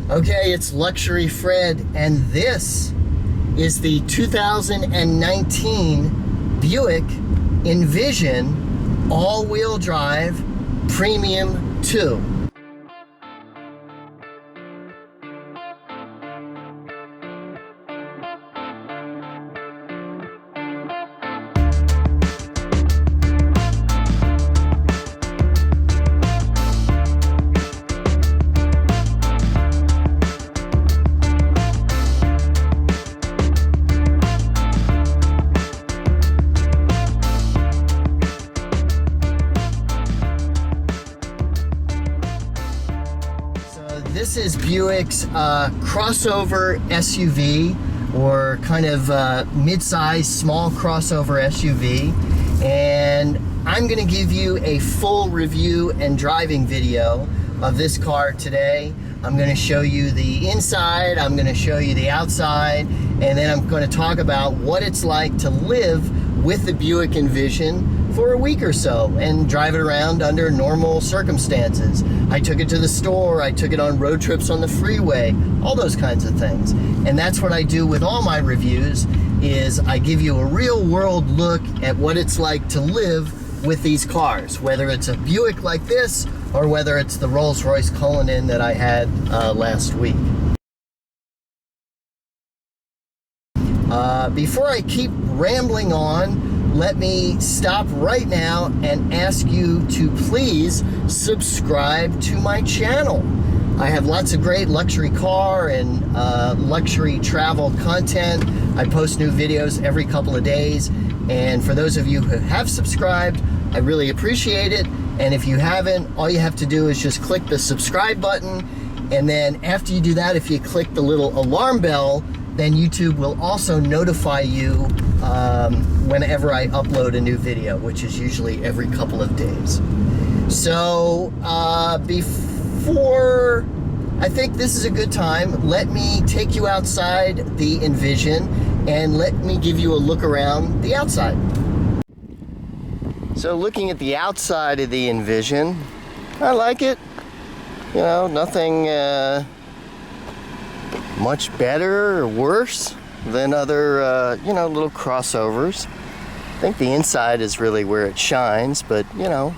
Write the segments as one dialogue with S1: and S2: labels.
S1: Okay, it's Luxury Fred, and this is the 2019 Buick Envision all-wheel drive Premium 2. This is Buick's crossover SUV, or kind of mid-size small crossover SUV, and I'm going to give you a full review and driving video of this car today. I'm going to show you the inside, I'm going to show you the outside, and then I'm going to talk about what it's like to live with the Buick Envision for a week or so and drive it around under normal circumstances. I took it to the store, I took it on road trips on the freeway, all those kinds of things. And that's what I do with all my reviews, is I give you a real world look at what it's like to live with these cars, whether it's a Buick like this or whether it's the Rolls-Royce Cullinan that I had last week. Before I keep rambling on, let me stop right now and ask you to please subscribe to my channel. I have lots of great luxury car and luxury travel content. I post new videos every couple of days, and for those of you who have subscribed, I really appreciate it. And if you haven't, all you have to do is just click the subscribe button, and then after you do that, if you click the little alarm bell, then YouTube will also notify you whenever I upload a new video, which is usually every couple of days. So before, I think this is a good time, let me take you outside the Envision and let me give you a look around the outside. So looking at the outside of the Envision, I like it. You know, nothing much better or worse than other, you know, little crossovers. I think the inside is really where it shines, but, you know,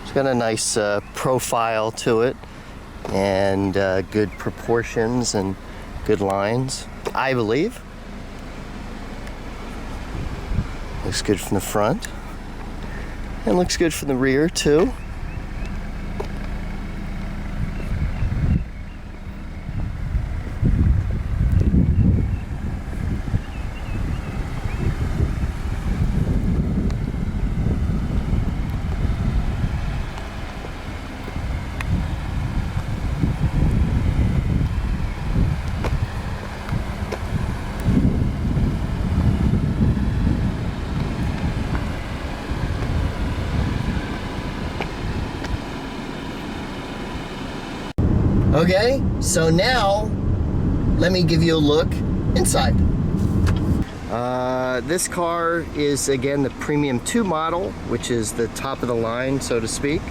S1: it's got a nice profile to it, and good proportions and good lines, I believe. Looks good from the front, and looks good from the rear, too. Okay, so now let me give you a look inside. This car is, again, the Premium 2 model, which is the top of the line, so to speak.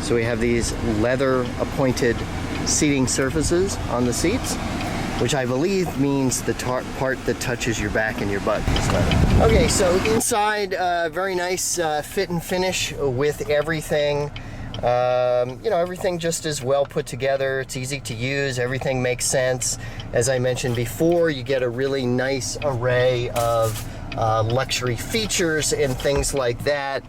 S1: So we have these leather appointed seating surfaces on the seats, which I believe means the part that touches your back and your butt is leather. Okay, so inside, very nice fit and finish with everything. You know, everything just is well put together. It's easy to use. Everything makes sense. As I mentioned before, you get a really nice array of luxury features and things like that.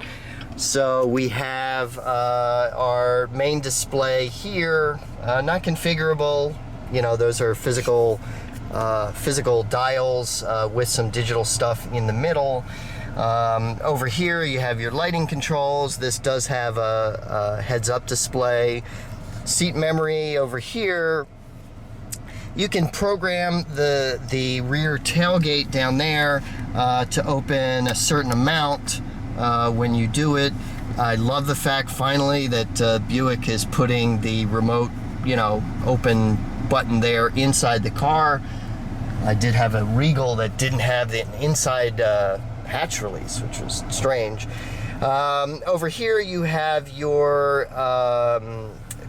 S1: So we have our main display here, not configurable. You know, those are physical dials with some digital stuff in the middle. Over here you have your lighting controls. This does have a heads-up display. Seat memory over here. You can program the rear tailgate down there to open a certain amount when you do it. I love the fact finally that Buick is putting the remote, you know, open button there inside the car. I did have a Regal that didn't have the inside hatch release, which was strange. Over here you have your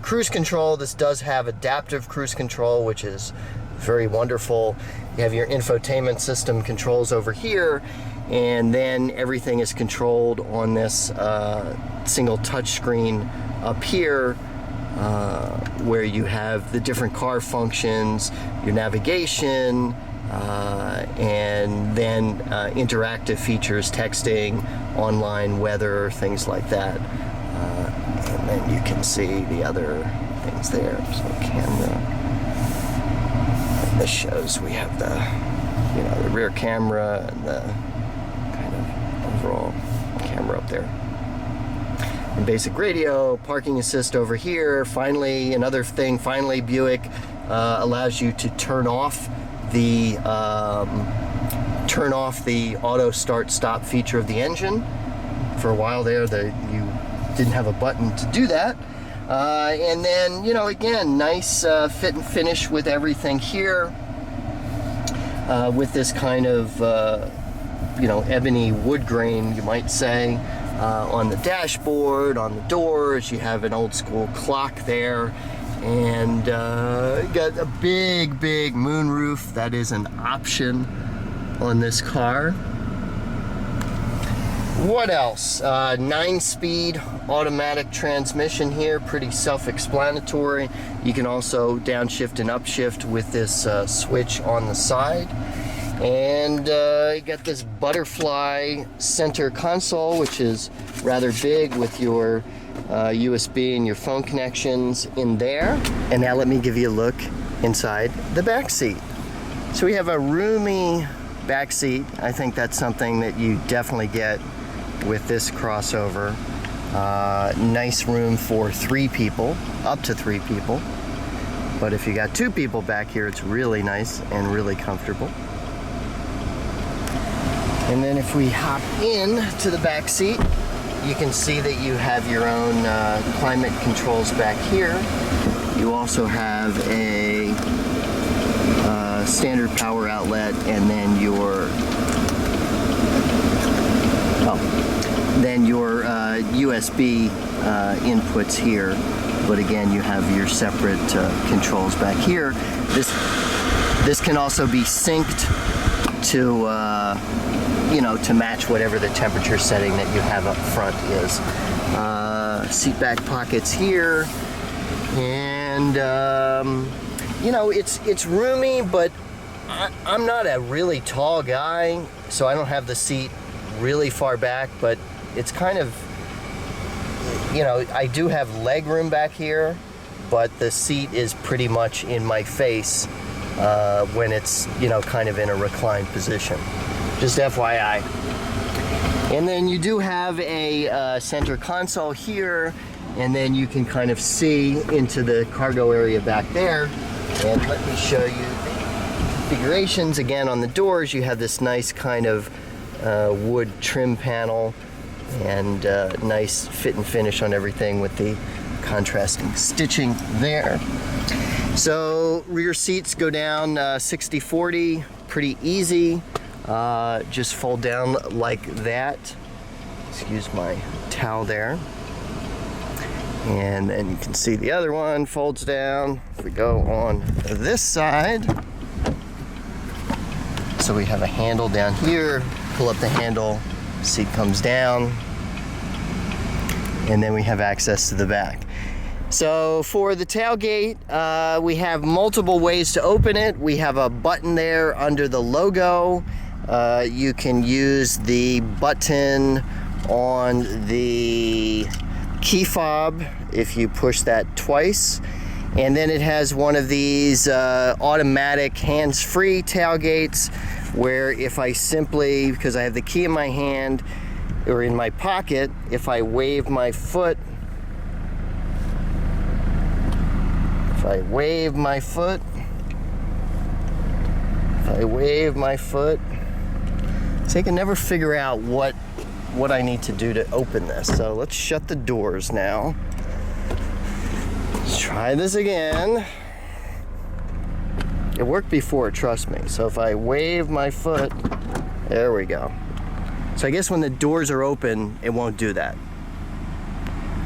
S1: Cruise control, this does have adaptive cruise control, which is very wonderful. You have your infotainment system controls over here, and then everything is controlled on this single touch screen up here, where you have the different car functions, your navigation, and then interactive features, texting, online weather, things like that. And then you can see the other things there. So camera. And this shows we have the, the rear camera and the kind of overall camera up there. And basic radio, parking assist over here. Finally, another thing. Finally, Buick allows you to turn off the auto start stop feature of the engine. For a while there, you didn't have a button to do that. And then, again, nice fit and finish with everything here, with this kind of ebony wood grain, you might say, on the dashboard, on the doors. You have an old school clock there. And you got a big moonroof. That is an option on this car. What else? 9-speed automatic transmission here, pretty self-explanatory. You can also downshift and upshift with this switch on the side. And you got this butterfly center console, which is rather big, with your USB and your phone connections in there. And now let me give you a look inside the back seat. So we have a roomy back seat. I think that's something that you definitely get with this crossover. Nice room for 3 people, up to 3 people. But if you got 2 people back here, it's really nice and really comfortable. And then if we hop in to the back seat, you can see that you have your own climate controls back here. You also have a standard power outlet, and then your USB inputs here. But again, you have your separate controls back here. This can also be synced to to match whatever the temperature setting that you have up front is. Seat back pockets here, and it's roomy, but I'm not a really tall guy, so I don't have the seat really far back, but it's kind of, I do have leg room back here, but the seat is pretty much in my face when it's, kind of in a reclined position. Just FYI. And then you do have a center console here, and then you can kind of see into the cargo area back there. And let me show you the configurations. Again, on the doors, you have this nice kind of wood trim panel, and nice fit and finish on everything with the contrasting stitching there. So rear seats go down 60-40, pretty easy. Just fold down like that. Excuse my towel there. And then you can see the other one folds down. If we go on this side, so we have a handle down here. Pull up the handle, seat comes down, and then we have access to the back. So for the tailgate, we have multiple ways to open it. We have a button there under the logo. You can use the button on the key fob if you push that twice. And then it has one of these automatic hands-free tailgates, where if I simply, because I have the key in my hand or in my pocket, if I wave my foot, so I can never figure out what I need to do to open this. So let's shut the doors now. Let's try this again. It worked before, trust me. So if I wave my foot, there we go. So I guess when the doors are open, it won't do that.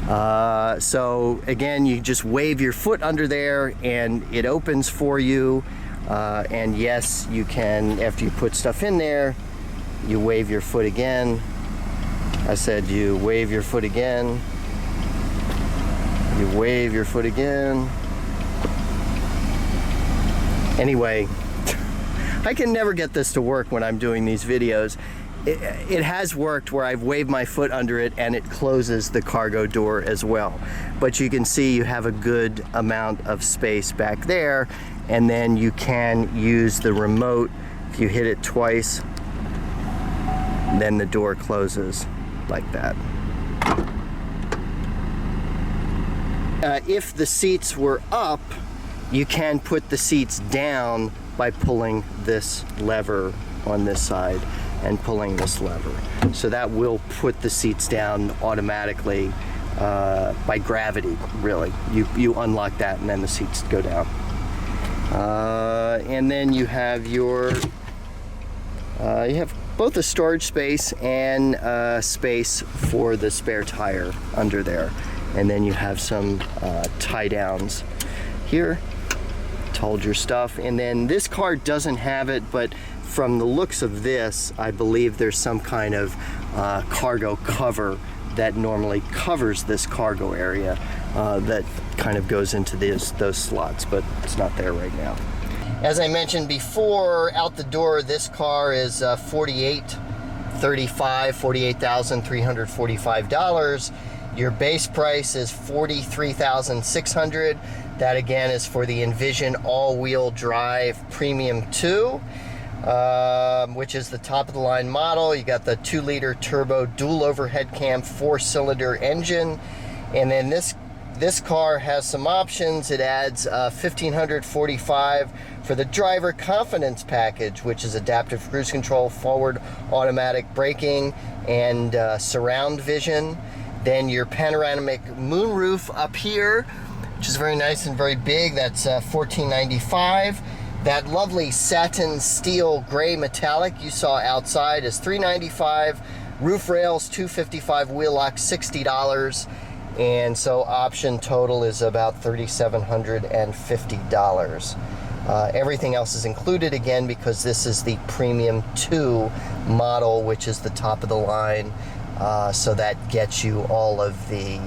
S1: So again, you just wave your foot under there and it opens for you. And yes, you can, after you put stuff in there, you wave your foot again. I said you wave your foot again. You wave your foot again. Anyway, I can never get this to work when I'm doing these videos. It has worked where I've waved my foot under it and it closes the cargo door as well. But you can see you have a good amount of space back there, and then you can use the remote. If you hit it twice, then the door closes like that. If the seats were up, you can put the seats down by pulling this lever on this side and pulling this lever. So that will put the seats down automatically by gravity, really. You unlock that and then the seats go down. And then you have your, you have both a storage space and space for the spare tire under there. And then you have some tie downs here to hold your stuff. And then this car doesn't have it, but from the looks of this, I believe there's some kind of cargo cover that normally covers this cargo area that kind of goes into those slots, but it's not there right now. As I mentioned before, out the door, this car is $48,345. Your base price is $43,600. That again is for the Envision all-wheel drive Premium 2. Which is the top of the line model. You got the 2-liter turbo dual overhead cam 4-cylinder engine, and then this car has some options. It adds $1,545 for the driver confidence package, which is adaptive cruise control, forward automatic braking, and surround vision. Then your panoramic moonroof up here, which is very nice and very big. That's $1,495. That lovely satin steel gray metallic you saw outside is $395. Roof rails $255. Wheel lock $60. And so option total is about $3,750. Everything else is included again because this is the Premium 2 model, which is the top of the line. So that gets you all of the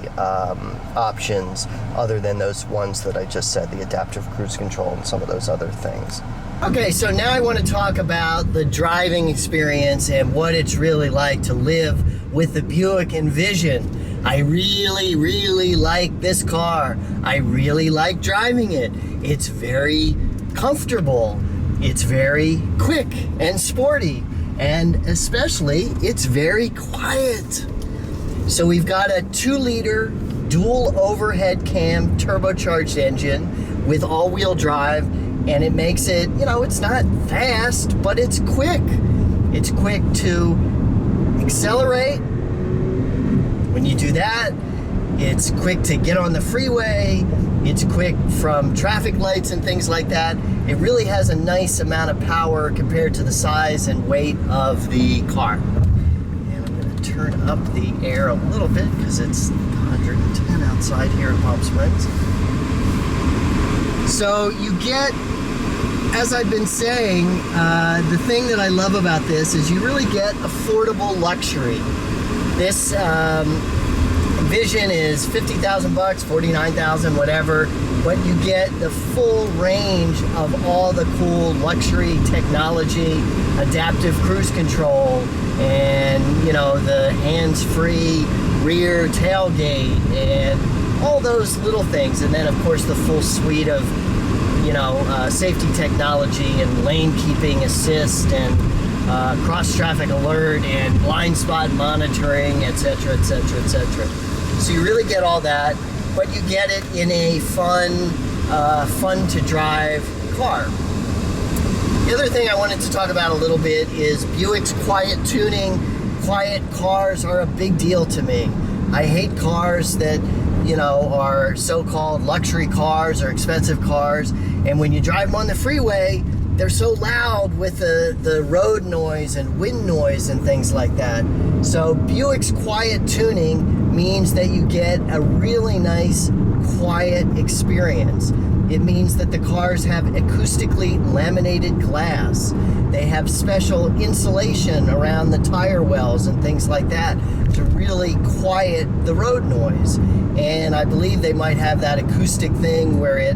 S1: options other than those ones that I just said, the adaptive cruise control and some of those other things. Okay, so now I want to talk about the driving experience and what it's really like to live with the Buick Envision. I really, really like this car. I really like driving it. It's very comfortable. It's very quick and sporty. And especially, it's very quiet. So we've got a 2-liter dual overhead cam turbocharged engine with all-wheel drive, and it makes it, you know, it's not fast, but it's quick. It's quick to accelerate. When you do that, it's quick to get on the freeway. It's quick from traffic lights and things like that. It really has a nice amount of power compared to the size and weight of the car. And I'm going to turn up the air a little bit because it's 110 outside here in Palm Springs. So you get, as I've been saying, the thing that I love about this is you really get affordable luxury. This Envision is $50,000 bucks, $49,000, whatever, but you get the full range of all the cool luxury technology, adaptive cruise control, and you know, the hands-free rear tailgate and all those little things, and then of course the full suite of, you know, safety technology and lane keeping assist and cross traffic alert and blind spot monitoring, etc., etc., etc. So you really get all that, but you get it in a fun to drive car. The other thing I wanted to talk about a little bit is Buick's quiet tuning. Quiet cars are a big deal to me. I hate cars that, you know, are so-called luxury cars or expensive cars, and when you drive them on the freeway, they're so loud with the road noise and wind noise and things like that. So Buick's quiet tuning means that you get a really nice, quiet experience. It means that the cars have acoustically laminated glass. They have special insulation around the tire wells and things like that to really quiet the road noise. And I believe they might have that acoustic thing where it,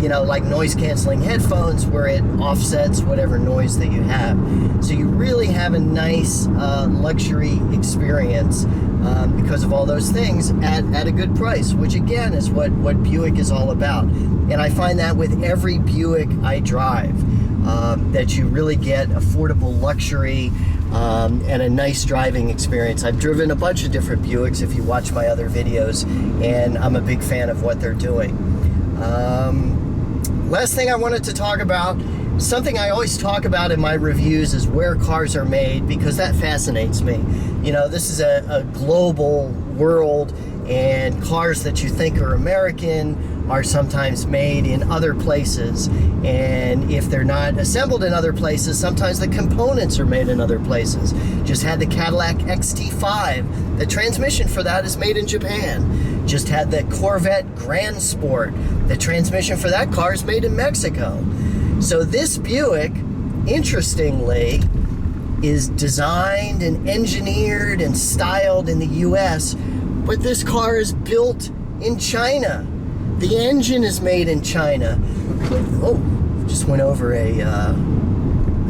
S1: you know, like noise canceling headphones, where it offsets whatever noise that you have. So you really have a nice luxury experience because of all those things at a good price, which again is what Buick is all about. And I find that with every Buick I drive, that you really get affordable luxury and a nice driving experience. I've driven a bunch of different Buicks if you watch my other videos, and I'm a big fan of what they're doing. Last thing I wanted to talk about, something I always talk about in my reviews, is where cars are made, because that fascinates me. You know, this is a global world, and cars that you think are American are sometimes made in other places. And if they're not assembled in other places, sometimes the components are made in other places. Just had the Cadillac XT5. The transmission for that is made in Japan. Just had the Corvette Grand Sport. The transmission for that car is made in Mexico. So this Buick, interestingly, is designed and engineered and styled in the US, but this car is built in China. The engine is made in China. Oh, just went over a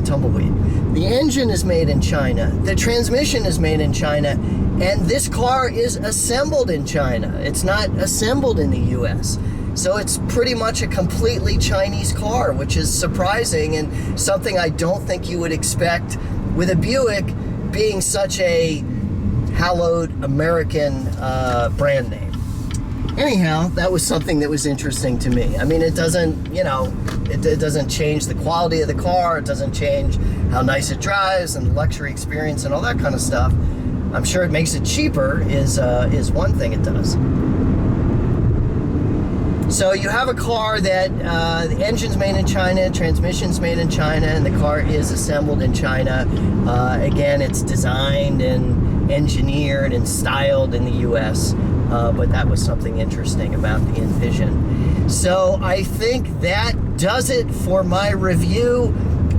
S1: tumbleweed. The engine is made in China. The transmission is made in China. And this car is assembled in China. It's not assembled in the US. So it's pretty much a completely Chinese car, which is surprising and something I don't think you would expect with a Buick being such a hallowed American brand name. Anyhow, that was something that was interesting to me. I mean, it doesn't, you know, it doesn't change the quality of the car. It doesn't change how nice it drives and the luxury experience and all that kind of stuff. I'm sure it makes it cheaper is one thing it does. So you have a car that the engine's made in China, transmission's made in China, and the car is assembled in China. Again, it's designed and engineered and styled in the US. But that was something interesting about the Envision. So I think that does it for my review.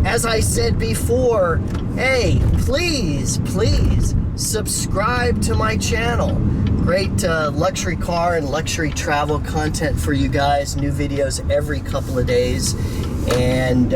S1: As I said before, hey, please subscribe to my channel. Great luxury car and luxury travel content for you guys. New videos every couple of days. And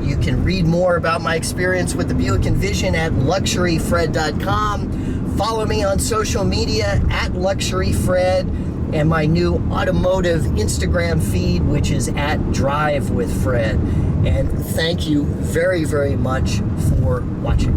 S1: you can read more about my experience with the Buick Envision at luxuryfred.com. Follow me on social media at luxuryfred, and my new automotive Instagram feed, which is at drivewithfred. And thank you very, very much for watching.